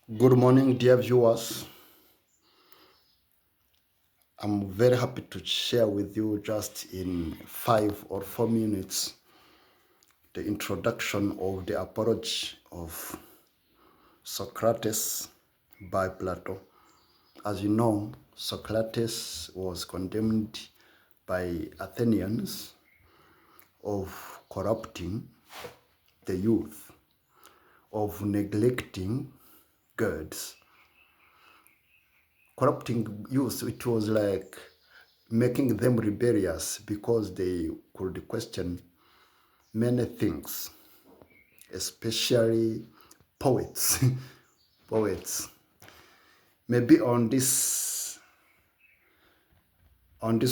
Good morning, dear viewers. I'm very happy to share with you just in 5 or 4 minutes the introduction of the apology of Socrates by Plato. As you know, Socrates was condemned by Athenians of corrupting the youth, of neglecting girls. Corrupting youth, it was like making them rebellious because they could question many things, especially poets. Poets. Maybe on this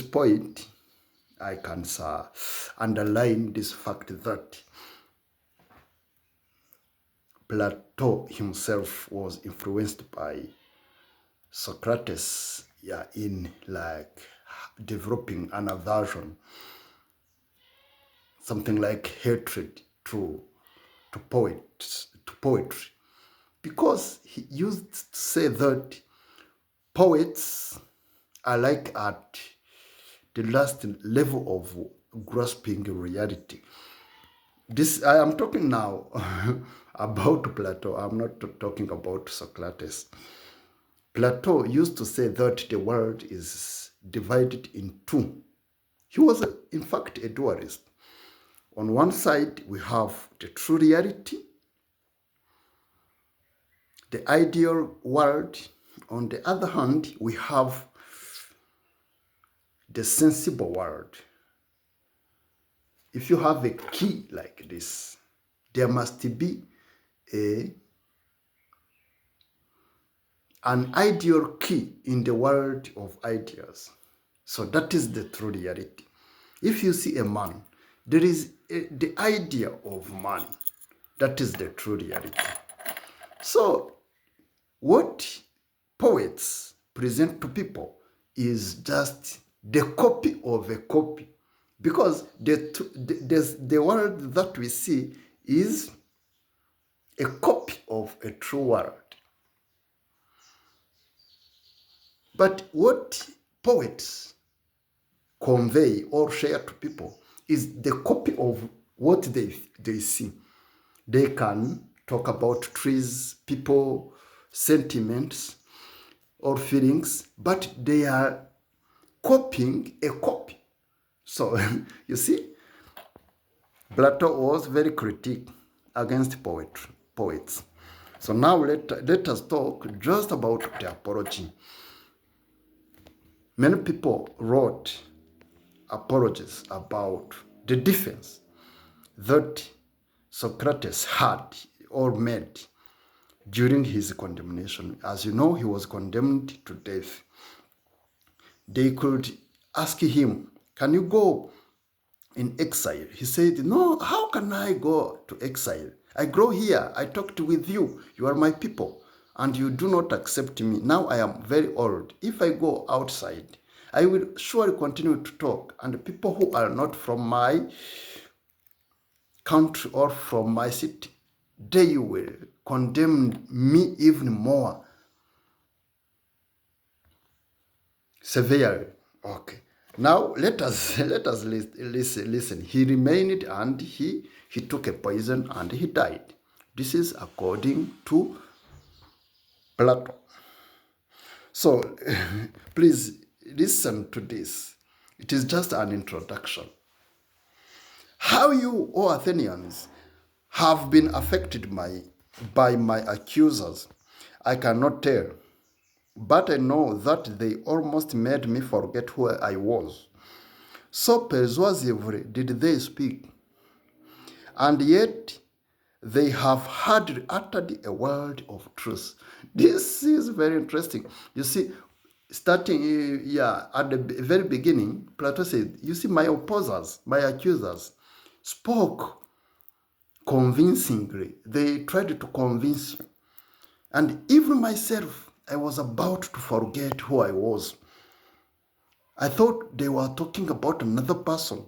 point, I can underline this fact that Plato himself was influenced by Socrates, in like developing an aversion, something like hatred to poetry, because he used to say that poets are like at the last level of grasping reality. This I am talking now about Plato. I'm not talking about Socrates. Plato used to say that the world is divided in two. He was, in fact, a dualist. On one side, we have the true reality, the ideal world. On the other hand, we have the sensible world. If you have a key like this, there must be an ideal key in the world of ideas. So that is the true reality. If you see a man, there is the idea of man. That is the true reality. So what poets present to people is just the copy of a copy, because the world that we see is a copy of a true world. But what poets convey or share to people is the copy of what they see. They can talk about trees, people, sentiments, or feelings, but they are copying a copy. So, you see, Plato was very critic against poets. So now let us talk just about the apology. Many people wrote apologies about the defense that Socrates had or made during his condemnation. As you know, he was condemned to death. They could ask him, can you go in exile? He said, no, how can I go to exile? I grow here, I talked with you, you are my people, and you do not accept me. Now I am very old. If I go outside, I will surely continue to talk, and the people who are not from my country or from my city, they will condemn me even more severely. Okay. Now let us listen. He remained and he took a poison and he died. This is according to Plato. So please listen to this. It is just an introduction. How you, O Athenians, have been affected by my accusers, I cannot tell. But I know that they almost made me forget who I was. So persuasively did they speak, and yet they have hardly uttered a word of truth. This is very interesting. You see, starting at the very beginning, Plato said, you see, my opposers, my accusers, spoke convincingly. They tried to convince me. And even myself, I was about to forget who I was. I thought they were talking about another person.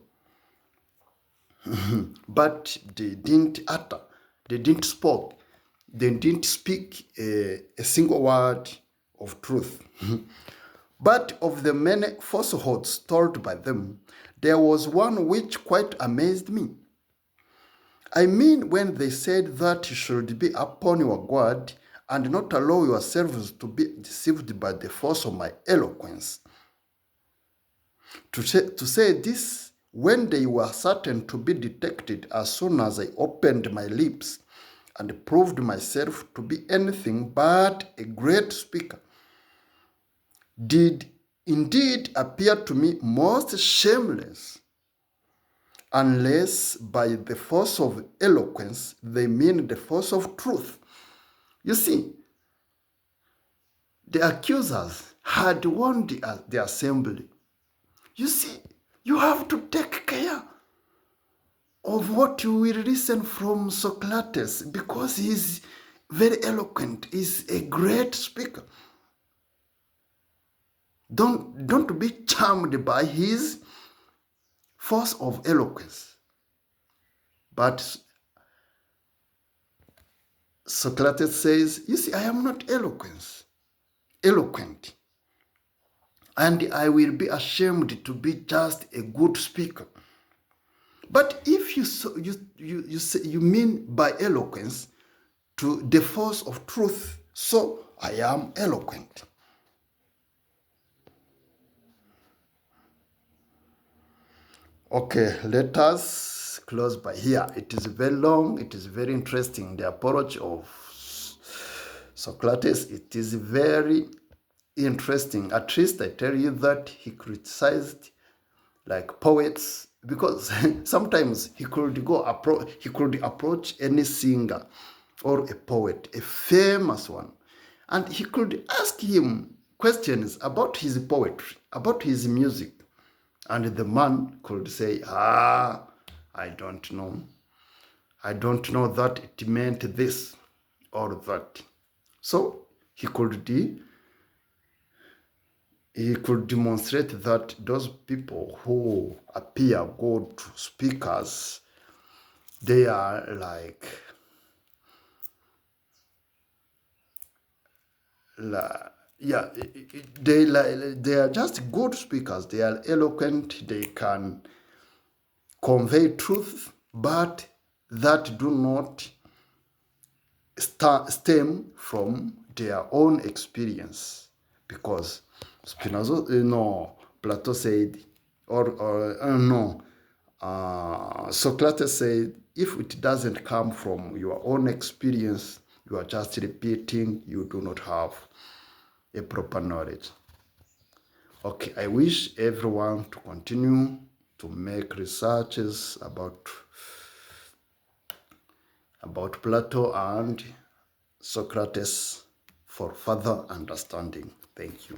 But they didn't utter, they didn't spoke. they didn't speak a single word of truth. But of the many falsehoods told by them, there was one which quite amazed me. I mean, when they said that you should be upon your guard and not allow yourselves to be deceived by the force of my eloquence. To say this, when they were certain to be detected as soon as I opened my lips and proved myself to be anything but a great speaker, did indeed appear to me most shameless, unless by the force of eloquence they mean the force of truth. You see, the accusers had warned the assembly. You see, you have to take care of what you will listen from Socrates, because he's very eloquent, he's a great speaker. Don't be charmed by his force of eloquence. But Socrates says, you see, I am not eloquent, and I will be ashamed to be just a good speaker. But if you mean by eloquence to the force of truth, so I am eloquent. Okay, let us close by here. It is very long, it is very interesting, the apology of Socrates. It is very interesting. At least I tell you that he criticized like poets, because sometimes he could approach any singer or a poet, a famous one, and he could ask him questions about his poetry, about his music, and the man could say, I don't know that it meant this or that. So he could demonstrate that those people who appear good speakers, they are like yeah, they are just good speakers. They are eloquent. They can convey truth, but that do not stem from their own experience, because Plato said, Socrates said, if it doesn't come from your own experience, you are just repeating, you do not have a proper knowledge. Okay, I wish everyone to continue to make researches about Plato and Socrates for further understanding. Thank you.